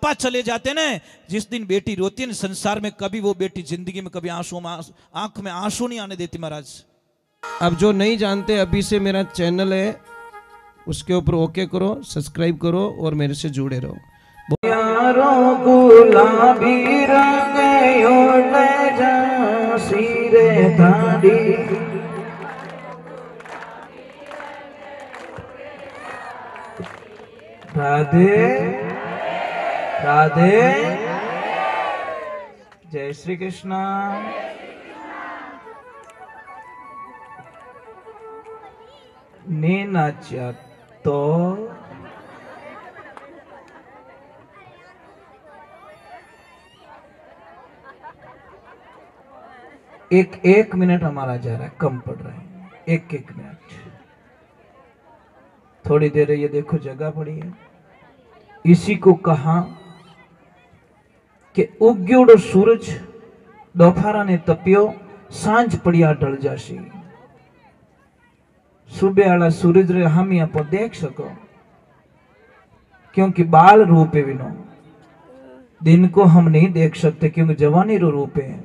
पापा चले जाते ना, जिस दिन बेटी रोती है ना संसार में, कभी वो बेटी जिंदगी में कभी आंख में आंसू नहीं आने देती महाराज। अब जो नहीं जानते, अभी से मेरा चैनल है उसके ऊपर ओके करो, सब्सक्राइब करो और मेरे से जुड़े रहो। यारों गुलाबी रंग ओढ़े झांसी रे धाड़ी, राधे राधे, जय श्री कृष्णा। ने नाचा तो एक मिनट हमारा जा रहा है, कम पड़ रहा है, एक मिनट, थोड़ी देर ये देखो जगह पड़ी है। इसी को कहा कि उग्योड़ो सूरज दोपहरा ने तपियो, सांझ पड़िया ढल जासी। सुबह वाला सूरज रे हम यहाँ पर देख सको, क्योंकि बाल रूप है विनो, दिन को हम नहीं देख सकते क्योंकि जवानी रो रूप है।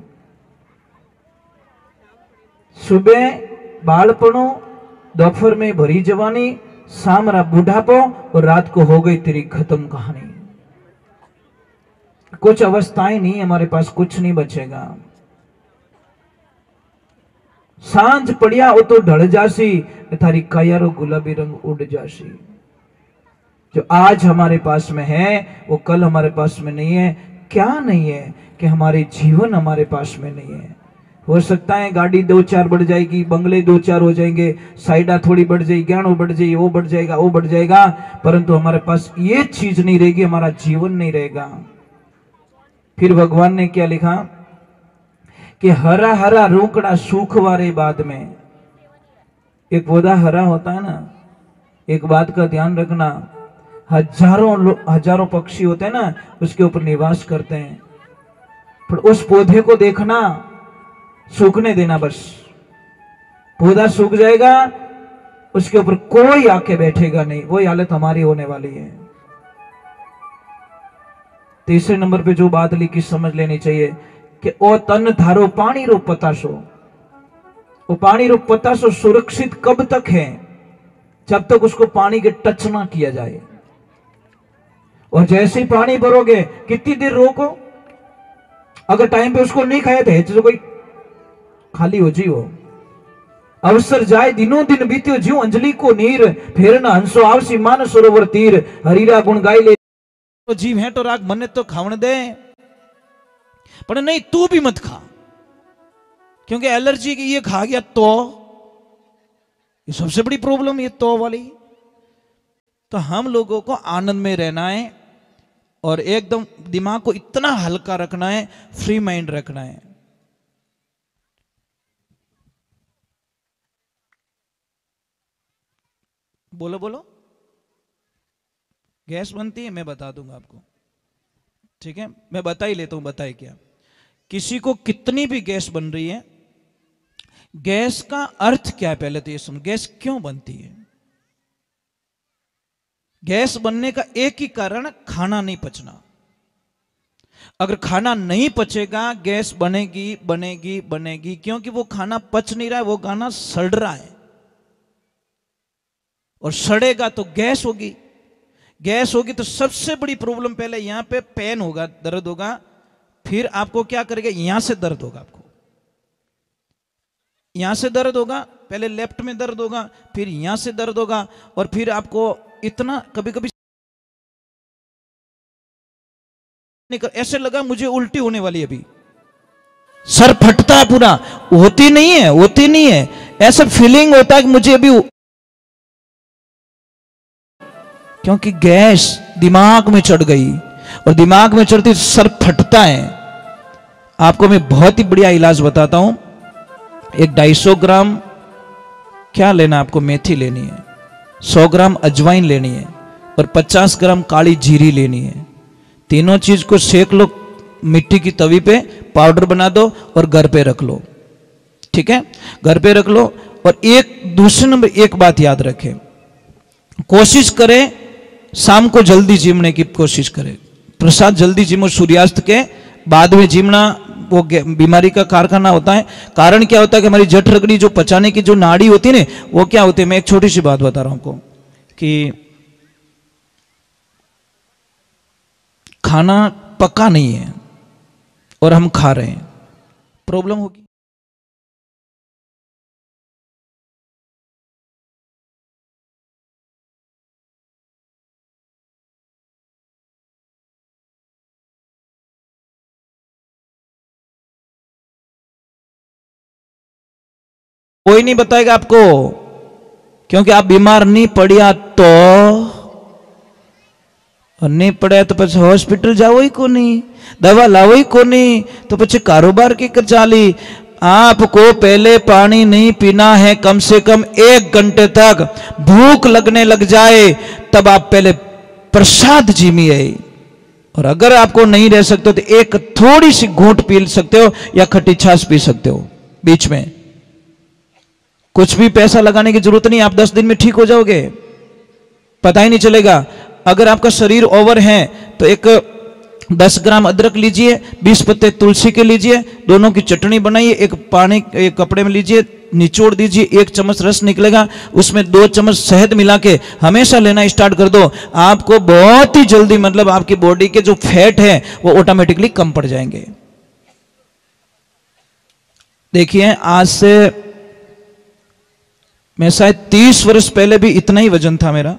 सुबह बालपणो, दोपहर में भरी जवानी, शाम रा बुढ़ापो और रात को हो गई तेरी खत्म कहानी। कुछ अवस्थाएं नहीं, हमारे पास कुछ नहीं बचेगा। सांझ पड़िया वो तो ढल जासी, थारी कायारो गुलाबी रंग उड़ जासी। जो आज हमारे पास में है वो कल हमारे पास में नहीं है। क्या नहीं है कि हमारे जीवन हमारे पास में नहीं है। हो सकता है गाड़ी 2-4 बढ़ जाएगी, बंगले 2-4 हो जाएंगे, साइडा थोड़ी बढ़ जाएगी, ज्ञान बढ़ जाएगी, वो बढ़ जाएगा, वो बढ़ जाएगा, परंतु हमारे पास ये चीज नहीं रहेगी, हमारा जीवन नहीं रहेगा। फिर भगवान ने क्या लिखा कि हरा हरा रोकड़ा सूख वारे बाद में। एक पौधा हरा होता है ना, एक बात का ध्यान रखना, हजारों पक्षी होते हैं ना, उसके ऊपर निवास करते हैं, पर उस पौधे को देखना, सूखने देना बस। पौधा सूख जाएगा, उसके ऊपर कोई आके बैठेगा नहीं। वही हालत हमारी होने वाली है। तीसरे नंबर पे जो बात लिखी समझ लेनी चाहिए कि ओ तन धारो पानी रो पतासो। वो पानी रो पतासो सुरक्षित कब तक है? जब तक उसको पानी के टच ना किया जाए। और जैसे ही पानी भरोगे, कितनी देर रोको, अगर टाइम पे उसको नहीं खाया तो कोई खाली हो जी। वो अवसर जाए दिनों दिन बीत्यो, ज्यों अंजलि को नीर, फेर न हंसो आवसी मान सरोवर तीर, हरीरा गुण गाई ले। तो जीव है तो राग मने तो खावन दे, पर नहीं तू भी मत खा, क्योंकि एलर्जी की ये खा गया तो ये सबसे बड़ी प्रॉब्लम, ये तो वाली। तो हम लोगों को आनंद में रहना है और एकदम दिमाग को इतना हल्का रखना है, फ्री माइंड रखना है। बोलो बोलो, गैस बनती है, मैं बता दूंगा आपको, ठीक है? मैं बता ही लेता हूं, बताए क्या। किसी को कितनी भी गैस बन रही है, गैस का अर्थ क्या है पहले तो ये समझ। गैस क्यों बनती है? गैस बनने का एक ही कारण, खाना नहीं पचना। अगर खाना नहीं पचेगा, गैस बनेगी बनेगी बनेगी, क्योंकि वो खाना पच नहीं रहा है, वो खाना सड़ रहा है, और सड़ेगा तो गैस होगी। गैस होगी तो सबसे बड़ी प्रॉब्लम पहले यहां पे पेन होगा, दर्द होगा, फिर आपको क्या करेगा, यहां से दर्द होगा, आपको यहां से दर्द होगा, पहले लेफ्ट में दर्द होगा, फिर यहां से दर्द होगा, और फिर आपको इतना कभी कभी ऐसे लगा मुझे उल्टी होने वाली है, अभी सर फटता है पूरा, होती नहीं है, होती नहीं है, ऐसा फीलिंग होता है कि मुझे अभी, क्योंकि गैस दिमाग में चढ़ गई, और दिमाग में चढ़ती सर फटता है। आपको मैं बहुत ही बढ़िया इलाज बताता हूं। एक 250 ग्राम क्या लेना, आपको मेथी लेनी है, 100 ग्राम अजवाइन लेनी है, और 50 ग्राम काली जीरी लेनी है। तीनों चीज को सेक लो मिट्टी की तवी पे, पाउडर बना दो और घर पे रख लो, ठीक है? घर पे रख लो। और एक दूसरे नंबर एक बात याद रखें, कोशिश करें शाम को जल्दी जिमने की कोशिश करें, प्रसाद जल्दी जिमो, सूर्यास्त के बाद में जिमना वो बीमारी का कारखाना होता है। कारण क्या होता है कि हमारी जठ रगड़ी जो पचाने की जो नाड़ी होती है ना, वो क्या होती है, मैं एक छोटी सी बात बता रहा हूं आपको कि खाना पका नहीं है और हम खा रहे हैं, प्रॉब्लम होगी। कोई नहीं बताएगा आपको, क्योंकि आप बीमार नहीं पड़िया तो, और नहीं पड़ा तो પછી हॉस्पिटल जाओ ही को नहीं, दवा लाओ ही को नहीं, तो પછી कारोबार की कर चाली। आपको पहले पानी नहीं पीना है, कम से कम 1 घंटे तक भूख लगने लग जाए तब आप पहले प्रसाद जीमिए। और अगर आपको नहीं रह सकते तो एक थोड़ी सी घूंट पी सकते हो या खट्टी छाछ पी सकते हो बीच में। कुछ भी पैसा लगाने की जरूरत नहीं, आप 10 दिन में ठीक हो जाओगे, पता ही नहीं चलेगा। अगर आपका शरीर ओवर है तो एक 10 ग्राम अदरक लीजिए, 20 पत्ते तुलसी के लीजिए, दोनों की चटनी बनाइए, एक कपड़े में लीजिए, निचोड़ दीजिए, 1 चम्मच रस निकलेगा, उसमें 2 चम्मच शहद मिला के हमेशा लेना स्टार्ट कर दो। आपको बहुत ही जल्दी, मतलब आपकी बॉडी के जो फैट है वो ऑटोमेटिकली कम पड़ जाएंगे। देखिए, आज से मैं शायद 30 वर्ष पहले भी इतना ही वजन था मेरा,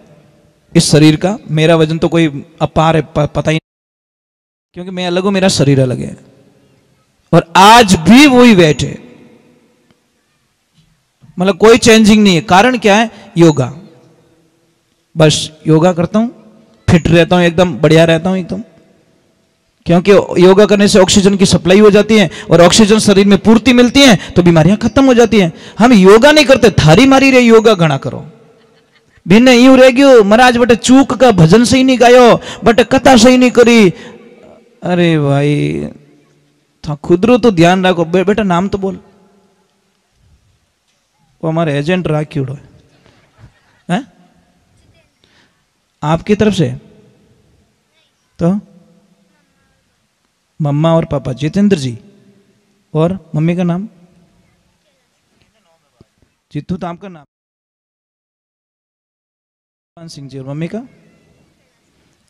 इस शरीर का। मेरा वजन तो कोई अपार है, पता ही नहीं, क्योंकि मैं अलग हूं, मेरा शरीर अलग है। और आज भी वही वेट है, मतलब कोई चेंजिंग नहीं है। कारण क्या है? योगा। बस योगा करता हूं, फिट रहता हूं, एकदम बढ़िया रहता हूं एकदम। क्योंकि योगा करने से ऑक्सीजन की सप्लाई हो जाती है, और ऑक्सीजन शरीर में पूर्ति मिलती है तो बीमारियां खत्म हो जाती हैं। हम योगा नहीं करते, थारी मारी रे योगा घना करो। भिन्न यूं रह गयो, महाराज बटे चूक का भजन सही नहीं गायो, बटे कथा सही नहीं करी। अरे भाई, था खुदरो तो ध्यान रखो। बेटा नाम तो बोल, वो हमारे एजेंट राखीड़ो है आपकी तरफ से। तो मम्मा और पापा जितेंद्र जी, और मम्मी का नाम जीतू, तो आपका नाम मेहरबान सिंह जी, और मम्मी का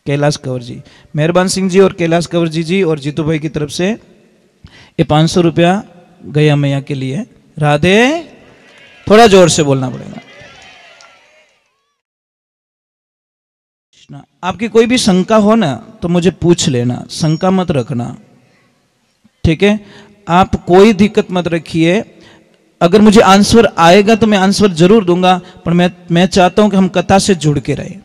कैलाश कंवर जी। मेहरबान सिंह जी और कैलाश कंवर जी और जीतू भाई की तरफ से ये 500 रुपया गया मैया के लिए। राधे, थोड़ा जोर से बोलना पड़ेगा। आपकी कोई भी शंका हो ना तो मुझे पूछ लेना, शंका मत रखना, ठीक है? आप कोई दिक्कत मत रखिए। अगर मुझे आंसर आएगा तो मैं आंसर जरूर दूंगा, पर मैं चाहता हूं कि हम कथा से जुड़ के रहे,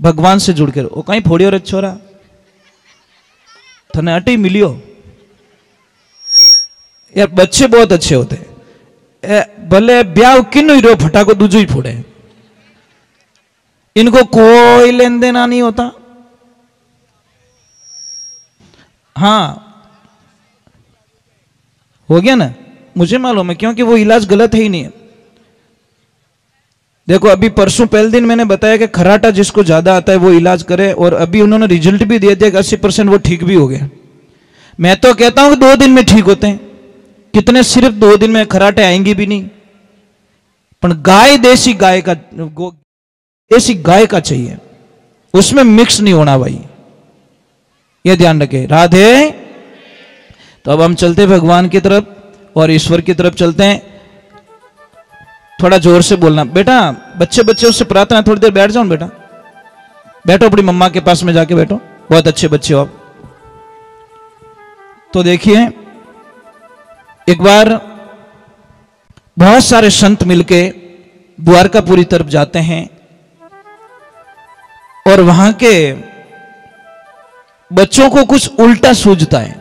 भगवान से जुड़ के रहे। वो कहीं फोड़ियो रे छोरा, थने अटी मिलियो यार। बच्चे बहुत अच्छे होते हैं, भले ब्याह किन्नु ही रो फटाको दूजो ही फोड़े, इनको कोई लेन देना नहीं होता। हाँ, हो गया ना, मुझे मालूम है, क्योंकि वो इलाज गलत है ही नहीं है। देखो, अभी परसों पहले दिन मैंने बताया कि खराटा जिसको ज्यादा आता है वो इलाज करे, और अभी उन्होंने रिजल्ट भी दे दिया कि 80% वो ठीक भी हो गए। मैं तो कहता हूं कि 2 दिन में ठीक होते हैं। कितने सिर्फ 2 दिन में खराटे आएंगी भी नहीं। पर गाय, देसी गाय का, देसी गाय का चाहिए, उसमें मिक्स नहीं होना भाई, ये ध्यान रखे। राधे। तो अब हम चलते भगवान की तरफ और ईश्वर की तरफ चलते हैं। थोड़ा जोर से बोलना बेटा। बच्चे उससे प्रार्थना, थोड़ी देर बैठ जाओ बेटा, बैठो अपनी मम्मा के पास में जाके बैठो, बहुत अच्छे बच्चे हो आप। तो देखिए, एक बार बहुत सारे संत मिलके द्वारकापुरी तरफ जाते हैं, और वहां के बच्चों को कुछ उल्टा सूझता है।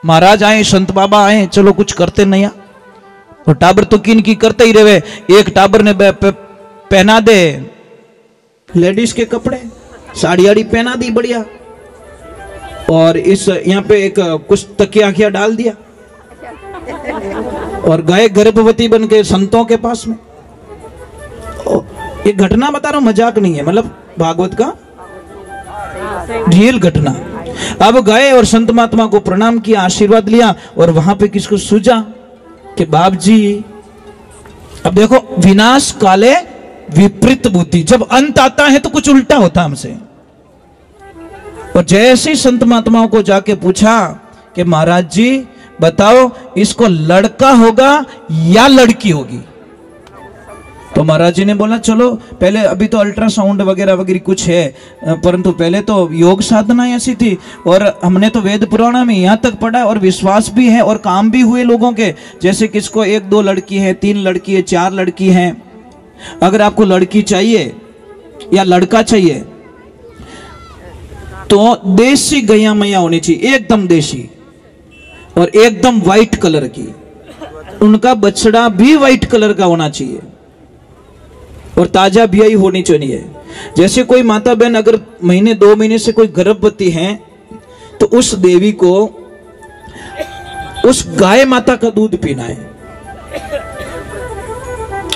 महाराज आए, संत बाबा आए, चलो कुछ करते नहीं। और टाबर तो किन की करते ही रहे। एक टाबर ने पहना दे लेडीज के कपड़े, साड़ी आड़ी पहना दी बढ़िया, और इस यहाँ पे एक कुछ तकिया आखिया डाल दिया, और गए गर्भवती बन के संतों के पास में। ये घटना बता रहा हूं, मजाक नहीं है, मतलब भागवत का रियल घटना। अब गए और संत महात्मा को प्रणाम किया, आशीर्वाद लिया, और वहां पे किसको सूझा कि बाप जी, अब देखो, विनाश काले विपरीत बुद्धि, जब अंत आता है तो कुछ उल्टा होता हमसे। और जैसे ही संत महात्माओं को जाके पूछा कि महाराज जी बताओ, इसको लड़का होगा या लड़की होगी? तो महाराज जी ने बोला चलो पहले, अभी तो अल्ट्रासाउंड वगैरह वगैरह कुछ है, परंतु पहले तो योग साधना ऐसी थी, और हमने तो वेद पुराण में यहाँ तक पढ़ा, और विश्वास भी है और काम भी हुए लोगों के, जैसे किसको 1-2 लड़की है, 3 लड़की है, 4 लड़की है। अगर आपको लड़की चाहिए या लड़का चाहिए तो देसी गैया मैया होनी चाहिए, एकदम देसी, और एकदम व्हाइट कलर की। उनका बछड़ा भी व्हाइट कलर का होना चाहिए, और ताजा ब्याई होनी चाहिए। जैसे कोई माता बहन अगर महीने 2 महीने से कोई गर्भवती है, तो उस देवी को उस गाय माता का दूध पीना है।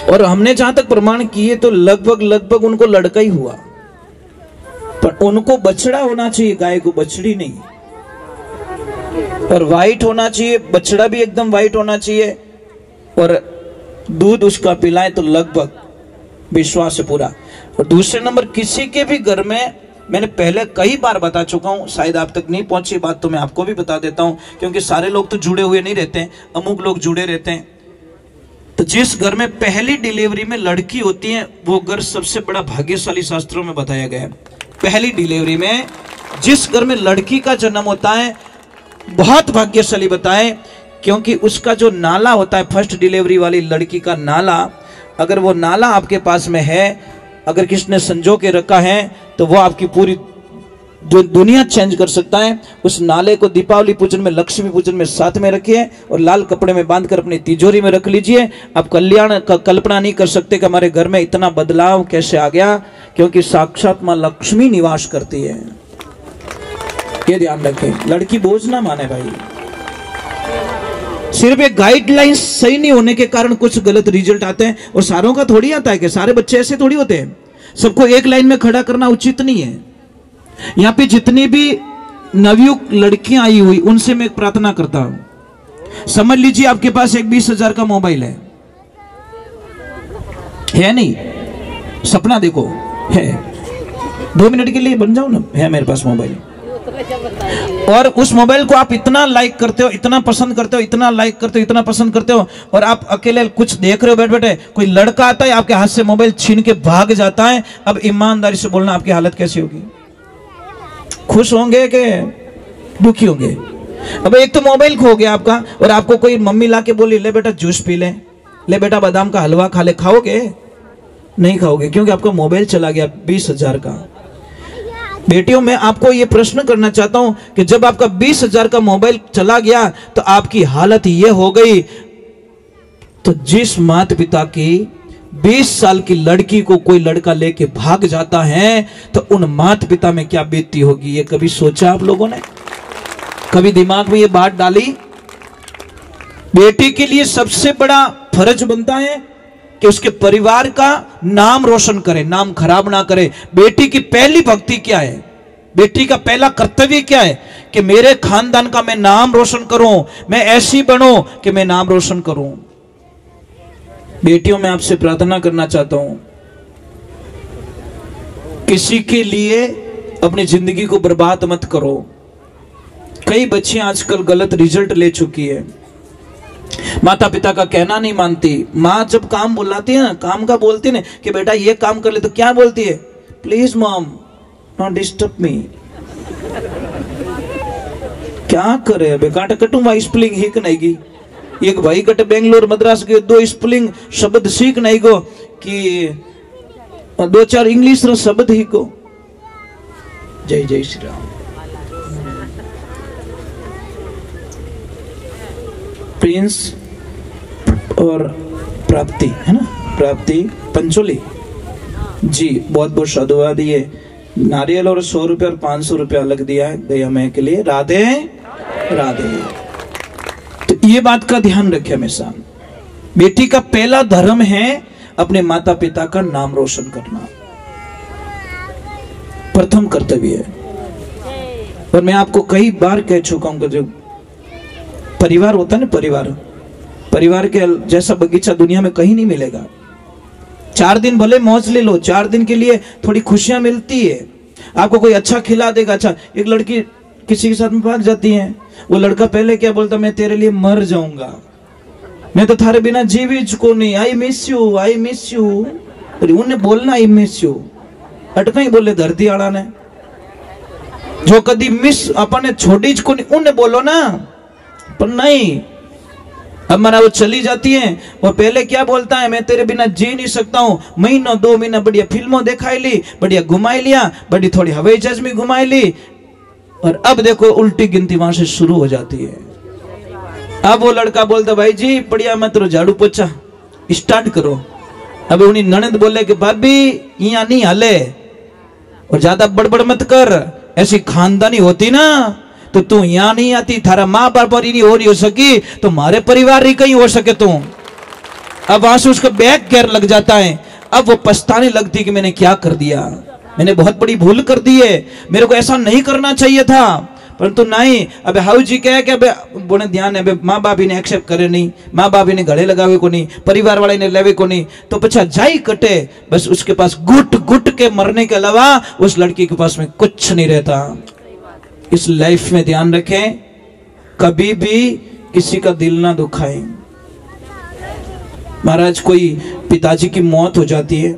और हमने जहां तक प्रमाण किए तो लगभग उनको लड़का ही हुआ, पर उनको बछड़ा होना चाहिए, गाय को बछड़ी नहीं, और व्हाइट होना चाहिए, बछड़ा भी एकदम व्हाइट होना चाहिए, और दूध उसका पिलाएं तो लगभग विश्वास है पूरा। और दूसरे नंबर, किसी के भी घर में, मैंने पहले कई बार बता चुका हूं, शायद आप तक नहीं पहुंची बात, तो मैं आपको भी बता देता हूं, क्योंकि सारे लोग तो जुड़े हुए नहीं रहते हैं, अमुक लोग जुड़े रहते हैं। तो जिस घर में पहली डिलीवरी में लड़की होती है, वो घर सबसे बड़ा भाग्यशाली, शास्त्रों में बताया गया है। पहली डिलीवरी में जिस घर में लड़की का जन्म होता है, बहुत भाग्यशाली बताए, क्योंकि उसका जो नाला होता है, फर्स्ट डिलीवरी वाली लड़की का नाला, अगर वो नाला आपके पास में है, अगर किसने संजो के रखा है, तो वो आपकी पूरी दुनिया चेंज कर सकता है। उस नाले को दीपावली पूजन में, लक्ष्मी पूजन में साथ में रखिए, और लाल कपड़े में बांधकर अपनी तिजोरी में रख लीजिए। आप कल्याण का कल्पना नहीं कर सकते कि हमारे घर में इतना बदलाव कैसे आ गया, क्योंकि साक्षात मां लक्ष्मी निवास करती है। ये ध्यान रखें, लड़की बोझ ना माने भाई। सिर्फ एक गाइडलाइंस सही नहीं होने के कारण कुछ गलत रिजल्ट आते हैं, और सारों का थोड़ी आता है कि सारे बच्चे ऐसे थोड़ी होते हैं। सबको एक लाइन में खड़ा करना उचित नहीं है। यहां पे जितनी भी नवयुक्त लड़कियां आई हुई, उनसे मैं एक प्रार्थना करता हूं, समझ लीजिए आपके पास एक 20,000 का मोबाइल है नहीं? सपना देखो है, 2 मिनट के लिए बन जाओ ना, है मेरे पास मोबाइल, और उस मोबाइल को आप इतना लाइक करते हो, इतना पसंद करते हो, इतना लाइक करते हो, इतना पसंद करते हो, और आप अकेले कुछ देख रहे हो बैठ बैठे, कोई लड़का आता है आपके हाथ से मोबाइल छीन के भाग जाता है। अब ईमानदारी से बोलना, आपकी हालत कैसी होगी? खुश होंगे कि दुखी होंगे? अब एक तो मोबाइल खो गया आपका, और आपको कोई मम्मी लाके बोली ले बेटा जूस पी ले बेटा बादाम का हलवा खा ले, खाओगे? नहीं खाओगे, क्योंकि आपका मोबाइल चला गया 20,000 का। बेटियों, मैं आपको ये प्रश्न करना चाहता हूं कि जब आपका 20,000 का मोबाइल चला गया तो आपकी हालत ये हो गई, तो जिस माता पिता की 20 साल की लड़की को कोई लड़का लेके भाग जाता है, तो उन माता पिता में क्या बीतती होगी? ये कभी सोचा आप लोगों ने? कभी दिमाग में ये बात डाली? बेटी के लिए सबसे बड़ा फर्ज बनता है कि उसके परिवार का नाम रोशन करे, नाम खराब ना करे। बेटी की पहली भक्ति क्या है? बेटी का पहला कर्तव्य क्या है? कि मेरे खानदान का मैं नाम रोशन करूं, मैं ऐसी बनूं कि मैं नाम रोशन करूं। बेटियों, मैं आपसे प्रार्थना करना चाहता हूं, किसी के लिए अपनी जिंदगी को बर्बाद मत करो। कई बच्चियां आजकल गलत रिजल्ट ले चुकी है, माता पिता का कहना नहीं मानती। माँ जब काम बुलाती है ना, काम का बोलती है ना कि बेटा ये काम कर ले, तो क्या बोलती है? Please mom not disturb me. क्या करे बेकाट कटू वहां स्पेलिंग हिक नहीं गई, एक भाई कट बेंगलोर मद्रास के 2 स्पेलिंग शब्द सीख नहीं गो कि 2-4 इंग्लिश रो शब्द ही को। जय जय श्री राम। प्रिंस और प्राप्ति है ना, प्राप्ति पंचोली जी, बहुत बहुत साधुवाद। ये नारियल और 100 रुपया और 500 रुपया अलग दिया है गया मैं के लिए। राधे राधे। तो ये बात का ध्यान रखे हमेशा। बेटी का पहला धर्म है अपने माता पिता का नाम रोशन करना, प्रथम कर्तव्य है। और मैं आपको कई बार कह चुका हूं कि जो परिवार होता है ना, परिवार के जैसा बगीचा दुनिया में कहीं नहीं मिलेगा। 4 दिन भले मौज ले लो, 4 दिन के लिए थोड़ी खुशियां मिलती है, आपको कोई अच्छा खिला देगा। अच्छा, एक लड़की किसी के साथ में भाग जाती है, वो लड़का पहले क्या बोलता, मैं तेरे लिए मर जाऊंगा, मैं तो थारे बिना जीवी को नहीं, I miss you, I miss you. उन्हें बोलना आई मिस यू, अटका ही बोले धरती आड़ा ने, जो कदी मिस अपने छोड़ी को नहीं, उन्हें बोलो ना, पर नहीं। अब मारा वो चली जाती है, वो पहले क्या बोलता है, मैं तेरे बिना जी नहीं सकता हूँ, महीनों 2 महीना बढ़िया फिल्मों दिखाई ली, बढ़िया घुमाई लिया, बड़ी थोड़ी हवाई जहाज में घुमाई ली, और अब देखो उल्टी गिनती वहां से शुरू हो जाती है। अब वो लड़का बोलता, भाई जी बढ़िया मत रो, झाड़ू पोछा स्टार्ट करो। अब उन्हीं ननद बोले कि भाभी यहाँ नहीं हाले, और ज्यादा बड़बड़ मत कर, ऐसी खानदानी होती ना तो तू यहाँ नहीं आती, थारा माँ बाप और नहीं हो सकी तो हमारे परिवार ही कहीं हो सके तू। अब वहां से उसका बैक गेयर लग जाता है, अब वो पछताने लगती कि मैंने क्या कर दिया, मैंने बहुत बड़ी भूल कर दी है, मेरे को ऐसा नहीं करना चाहिए था, परंतु नहीं। अब हाउ जी कहे कि बोने ध्यान है, माँ बाप ने एक्सेप्ट करे नहीं, माँ बाप ने गले लगावे को नहीं, परिवार वाले ने लेवे को नहीं, तो पछा जाई कटे, बस उसके पास गुट गुट के मरने के अलावा उस लड़की के पास में कुछ नहीं रहता। इस लाइफ में ध्यान रखें, कभी भी किसी का दिल ना दुखाएं। महाराज कोई पिताजी की मौत हो जाती है,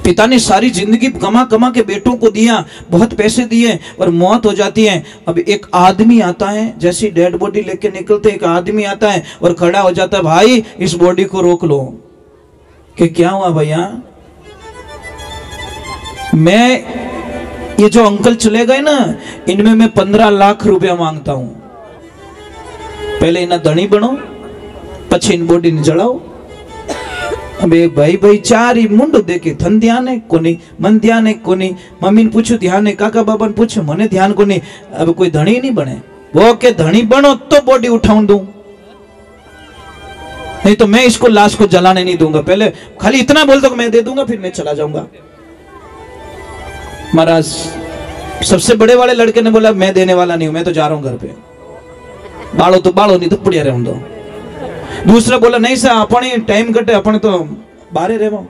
पिता ने सारी जिंदगी कमा कमा के बेटों को दिया, बहुत पैसे दिए, और मौत हो जाती है। अब एक आदमी आता है, जैसी डेड बॉडी लेके निकलते एक आदमी आता है और खड़ा हो जाता है, भाई इस बॉडी को रोक लो। कि क्या हुआ भैया, मैं ये जो अंकल चले गए ना, इनमें मैं 15 लाख रुपया मांगता हूं, पहले इन्हें धनी बनो, पछी इन बॉडी ने जड़ाओ। अबे भाई 4 ही मुंडो देखे, थन ध्यान है कोनी, मन ध्यान है कोनी, मम्मी ने पूछो ध्यान है, काका बाबा ने पूछो, मने ध्यान कोनी। अब कोई धनी नहीं बने, वो के धनी बनो तो बॉडी उठाऊं दूं, नहीं तो मैं इसको लाश को जलाने नहीं दूंगा। पहले खाली इतना बोल दो कि मैं दे दूंगा, फिर मैं चला जाऊंगा। महाराज सबसे बड़े वाले लड़के ने बोला, मैं देने वाला नहीं हूं, मैं तो जा रहा हूं घर पे, बाड़ो तो बाड़ो, नहीं तो पुड़िया रहूं दो। दूसरा बोला, नहीं सर अपने टाइम कटे, अपने तो बाहर रहो।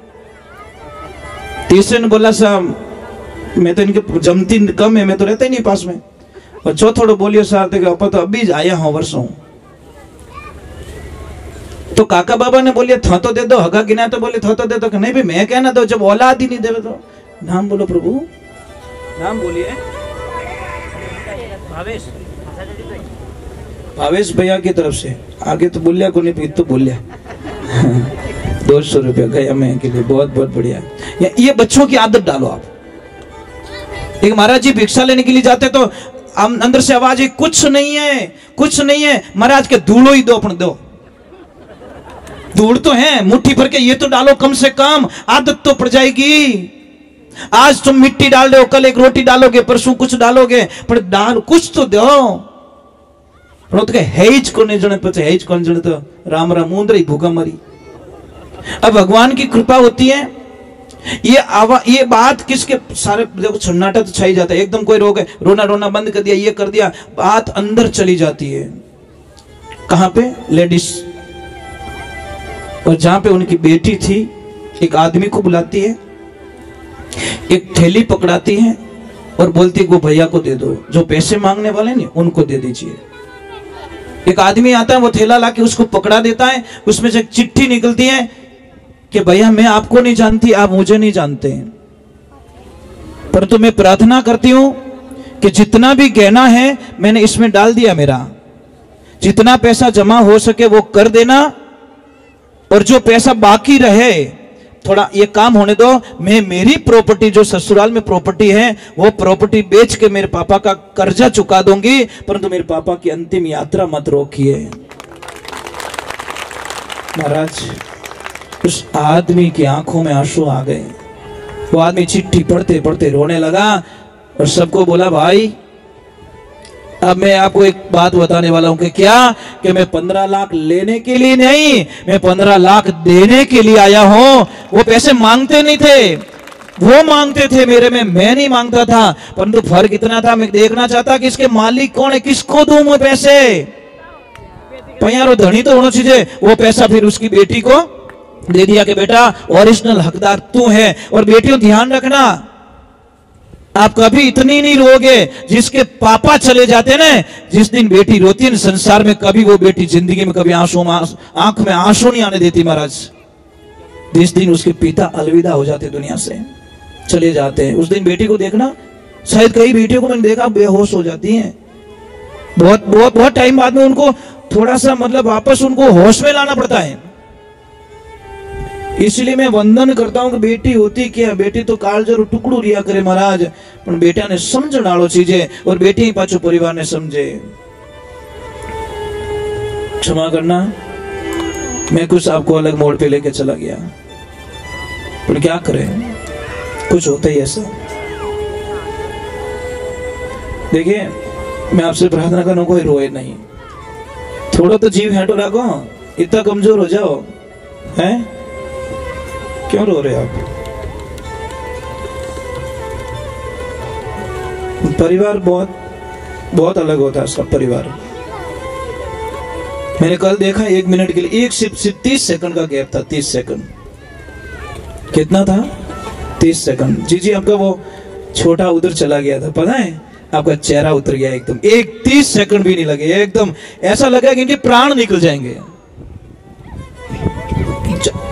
तीसरे ने बोला, सर मैं तो इनके जमती कम है, मैं तो रहता ही नहीं पास में। और चौथोड़ो बोलियो, सर अपन तो अभी आया हूं वर्षों। तो काका बाबा ने बोलिए था तो दे दो, हगा गिना तो बोले था तो दे दो, नहीं भाई मैं कहना दो, जब औलाद ही नहीं दे तो। नाम बोलो प्रभु, नाम बोलिए। भावेश भैया की तरफ से, आगे तो बोलिया को नहीं, तो बोलिया 200 रुपया गया मैं के लिए, बहुत बहुत बढ़िया। ये बच्चों की आदत डालो आप। एक महाराज जी भिक्षा लेने के लिए जाते तो अंदर से आवाज है, कुछ नहीं है, कुछ नहीं है। महाराज के धूलो ही दो, अपन दो, धूल तो है मुट्ठी भर के, ये तो डालो कम से कम, आदत तो पड़ जाएगी। आज तुम मिट्टी डाल रहे हो, कल एक रोटी डालोगे, परसों कुछ डालोगे, पर डाल कुछ तो दो। हेज को नहीं जने, पचे हेज कौन जने, तो राम राम मुंदरी भूखा मरी। अब भगवान की कृपा होती है। ये बात किसके सारे देखो सन्नाटा तो छाई जाता है, एकदम कोई रोग है, रोना रोना बंद कर दिया, ये कर दिया, बात अंदर चली जाती है। कहां पे? लेडीज। और जहां पे उनकी बेटी थी, एक आदमी को बुलाती है, एक थैली पकड़ाती है और बोलती है वो भैया को दे दो, जो पैसे मांगने वाले नहीं उनको दे दीजिए। एक आदमी आता है, वो थैला लाके उसको पकड़ा देता है, उसमें से एक चिट्ठी निकलती है कि भैया मैं आपको नहीं जानती, आप मुझे नहीं जानते, परंतु मैं प्रार्थना करती हूं कि जितना भी गहना है मैंने इसमें डाल दिया, मेरा जितना पैसा जमा हो सके वो कर देना, और जो पैसा बाकी रहे थोड़ा ये काम होने दो, मैं मेरी प्रॉपर्टी जो ससुराल में प्रॉपर्टी है वो प्रॉपर्टी बेच के मेरे पापा का कर्जा चुका दूंगी, परंतु मेरे पापा की अंतिम यात्रा मत रोकिए। महाराज उस आदमी की आंखों में आंसू आ गए। वो आदमी चिट्ठी पढ़ते पढ़ते रोने लगा और सबको बोला, भाई अब मैं आपको एक बात बताने वाला हूं कि क्या, कि मैं 15 लाख लेने के लिए नहीं, मैं 15 लाख देने के लिए आया हूं। वो पैसे मांगते नहीं थे, वो मांगते थे मेरे में, मैं नहीं मांगता था। परंतु फर्क इतना था, मैं देखना चाहता कि इसके मालिक कौन है, किसको दूं मैं पैसे। पयारो धनी तो होना चाहिए। वो पैसा फिर उसकी बेटी को दे दिया कि बेटा ओरिजिनल हकदार तू है। और बेटियों ध्यान रखना, आप कभी इतनी नहीं रोगे जिसके पापा चले जाते ना, जिस दिन बेटी रोती है संसार में, कभी वो बेटी जिंदगी में कभी आंख में आंसू नहीं आने देती महाराज। जिस दिन उसके पिता अलविदा हो जाते, दुनिया से चले जाते हैं, उस दिन बेटी को देखना, शायद कई बेटियों को मैंने देखा बेहोश हो जाती हैं। बहुत बहुत बहुत टाइम बाद में उनको थोड़ा सा मतलब वापस उनको होश में लाना पड़ता है। इसलिए मैं वंदन करता हूं कि बेटी होती क्या, बेटी तो काळजरो टुकड़ो रिया करे महाराज, पण बेटा ने समझण वालो चीजे, और बेटी ही पाछो परिवार ने समझे। क्षमा करना, मैं कुछ आपको अलग मोड़ पे लेके चला गया, पर क्या करें, कुछ होता ही ऐसा। देखिए, मैं आपसे प्रार्थना करूं कोई रोए नहीं, थोड़ा तो जीव हैंडो रखो, इतना कमजोर हो जाओ हैं? क्यों रो रहे आप? परिवार बहुत बहुत अलग होता है, सब परिवार। मैंने कल देखा 1 मिनट के लिए, एक सिर्फ 30 सेकंड का गैप था, 30 सेकंड। कितना था? 30 सेकंड। जी आपका वो छोटा उधर चला गया था, पता है? आपका चेहरा उतर गया एकदम, 30 सेकंड भी नहीं लगे, एकदम ऐसा लगा कि इनके प्राण निकल जाएंगे।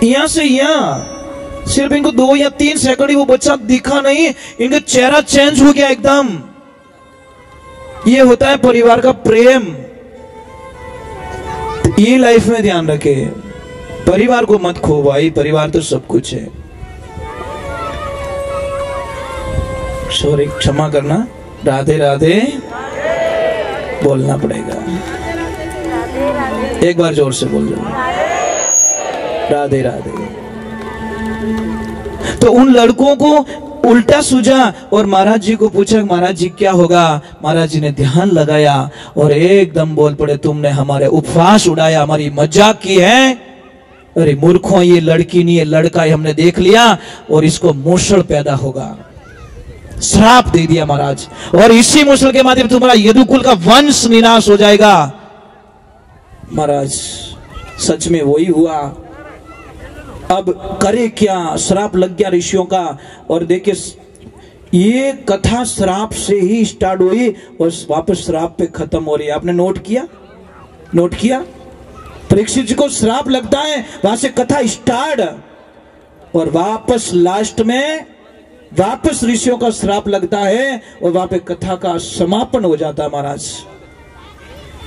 यहां से यहां सिर्फ इनको 2 या 3 सेकंड ही वो बच्चा दिखा नहीं, इनका चेहरा चेंज हो गया एकदम। ये होता है परिवार का प्रेम। ये लाइफ में ध्यान रखे, परिवार को मत खो भाई, परिवार तो सब कुछ है। सॉरी, क्षमा करना, राधे राधे बोलना पड़ेगा, एक बार जोर से बोल दो, राधे राधे। तो उन लड़कों को उल्टा सूझा और महाराज जी को पूछा, महाराज जी क्या होगा? महाराज जी ने ध्यान लगाया और एकदम बोल पड़े, तुमने हमारे उपवास उड़ाया, हमारी मजाक की है। अरे मूर्खों, ये लड़की नहीं है, लड़का है, हमने देख लिया, और इसको मूषण पैदा होगा। श्राप दे दिया महाराज, और इसी मूषण के माध्यम तुम्हारा यदुकुल का वंश विनाश हो जाएगा। महाराज सच में वही हुआ। अब करे क्या, श्राप लग गया ऋषियों का। और देखिए, ये कथा श्राप से ही स्टार्ट हुई और वापस श्राप पे खत्म हो रही है। आपने नोट किया? नोट किया? परीक्षित जी को श्राप लगता है, वहां से कथा स्टार्ट, और वापस लास्ट में वापस ऋषियों का श्राप लगता है, और वहां पे कथा का समापन हो जाता है महाराज।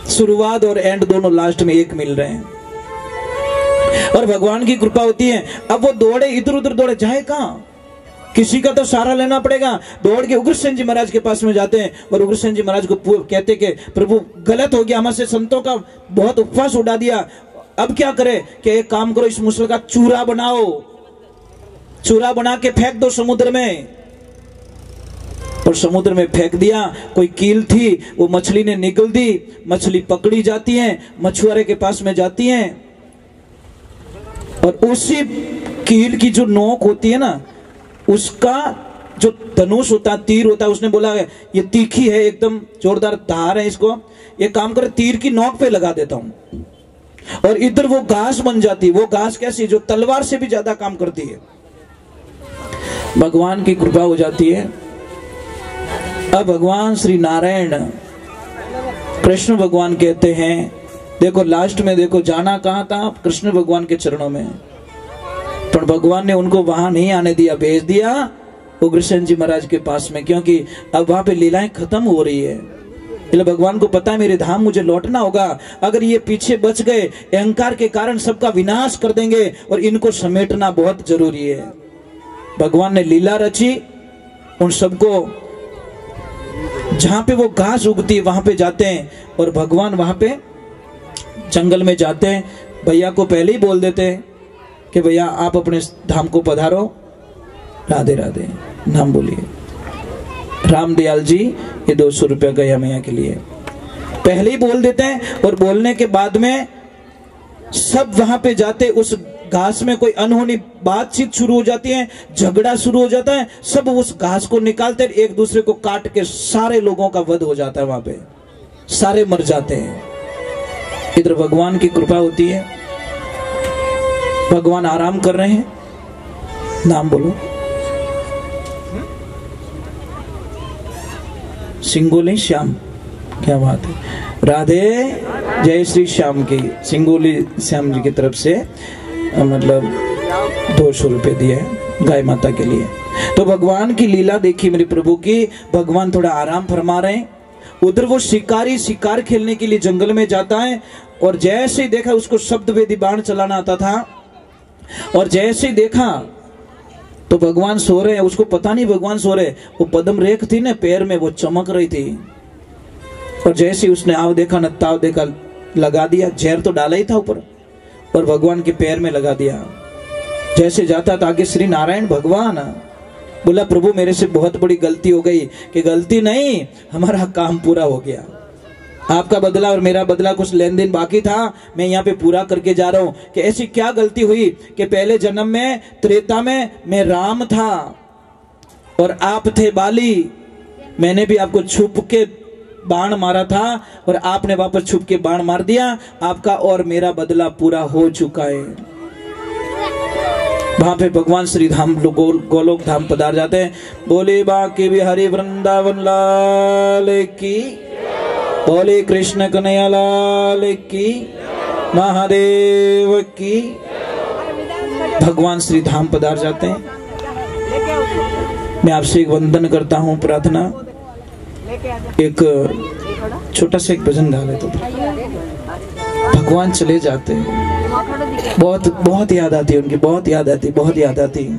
शुरुआत और एंड दोनों लास्ट में एक मिल रहे हैं, और भगवान की कृपा होती है। अब वो दौड़े, इधर उधर दौड़े, जाए कहां? किसी का तो सहारा लेना पड़ेगा। दौड़ के उग्रसेन जी महाराज के पास में जाते हैं, और उग्रसेन जी महाराज को कहते कि प्रभु गलत हो गया, हमसे संतों का बहुत उपवास उड़ा दिया, अब क्या करे? कि एक काम करो, इस मूसल का चूरा बनाओ, चूरा बना के फेंक दो समुद्र में। और समुद्र में फेंक दिया। कोई कील थी, वो मछली ने निगल दी, मछली पकड़ी जाती है, मछुआरे के पास में जाती है, और उसी कील की जो नोक होती है ना, उसका जो धनुष होता है, तीर होता है, उसने बोला ये तीखी है, एकदम जोरदार धार है, इसको ये काम करे तीर की नोक पे लगा देता हूं, और इधर वो घास बन जाती है। वो घास कैसी? जो तलवार से भी ज्यादा काम करती है। भगवान की कृपा हो जाती है। अब भगवान श्री नारायण कृष्ण भगवान कहते हैं, देखो लास्ट में देखो, जाना कहां था? कृष्ण भगवान के चरणों में, पर भगवान ने उनको वहां नहीं आने दिया, भेज दिया उग्रसेन जी महाराज के पास में, क्योंकि अब वहां पे लीलाएं खत्म हो रही है। इसलिए भगवान को पता है मेरे धाम मुझे लौटना होगा, अगर ये पीछे बच गए अहंकार के कारण सबका विनाश कर देंगे, और इनको समेटना बहुत जरूरी है। भगवान ने लीला रची, उन सबको जहां पे वो घास उगती है वहां पे जाते हैं, और भगवान वहां पे जंगल में जाते हैं। भैया को पहले ही बोल देते हैं कि भैया आप अपने धाम को पधारो, राधे राधे नाम बोलिए। रामदयाल जी ये 200 रुपया गया मैया के लिए, पहले ही बोल देते हैं। और बोलने के बाद में सब वहां पे जाते, उस घास में कोई अनहोनी बातचीत शुरू हो जाती है, झगड़ा शुरू हो जाता है, सब उस घास को निकालते एक दूसरे को काट के सारे लोगों का वध हो जाता है, वहां पे सारे मर जाते हैं। इधर भगवान की कृपा होती है, भगवान आराम कर रहे हैं, नाम बोलो, सिंगोली श्याम, क्या बात है, राधे जय श्री श्याम की, सिंगोली श्याम जी की तरफ से मतलब 200 रुपए दिए हैं गाय माता के लिए। तो भगवान की लीला देखी मेरे प्रभु की, भगवान थोड़ा आराम फरमा रहे हैं। उधर वो शिकारी शिकार खेलने के लिए जंगल में जाता है, और जैसे ही देखा उसको शब्द वेदी बाण चलाना आता था, और जैसे ही देखा तो भगवान सो रहे हैं, उसको पता नहीं भगवान सो रहे, वो पद्म रेख थी ना पैर में, वो चमक रही थी, और जैसे ही उसने आव देखा न ताव देखा, लगा दिया, जहर तो डाला ही था ऊपर, और भगवान के पैर में लगा दिया। जैसे जाता था आगे श्री नारायण भगवान बोला, प्रभु मेरे से बहुत बड़ी गलती हो गई, कि गलती नहीं, हमारा काम पूरा हो गया, आपका बदला और मेरा बदला कुछ लेन देन बाकी था, मैं यहाँ पे पूरा करके जा रहा हूँ। कि ऐसी क्या गलती हुई कि पहले जन्म में त्रेता में मैं राम था और आप थे बाली, मैंने भी आपको छुप के बाण मारा था और आपने वापस छुप के बाण मार दिया, आपका और मेरा बदला पूरा हो चुका है। वहां पे भगवान श्री धाम गोलोक धाम पधार जाते हैं। बोले बांके बिहारी वृंदावन लाल की, बोले कृष्ण कन्हैया लाल की, महादेव की। भगवान श्री धाम पधार जाते हैं। मैं आपसे एक वंदन करता हूँ, प्रार्थना, एक छोटा सा एक भजन गा लेते, भगवान चले जाते हैं, बहुत बहुत याद आती है उनकी, बहुत याद आती, बहुत याद आती है।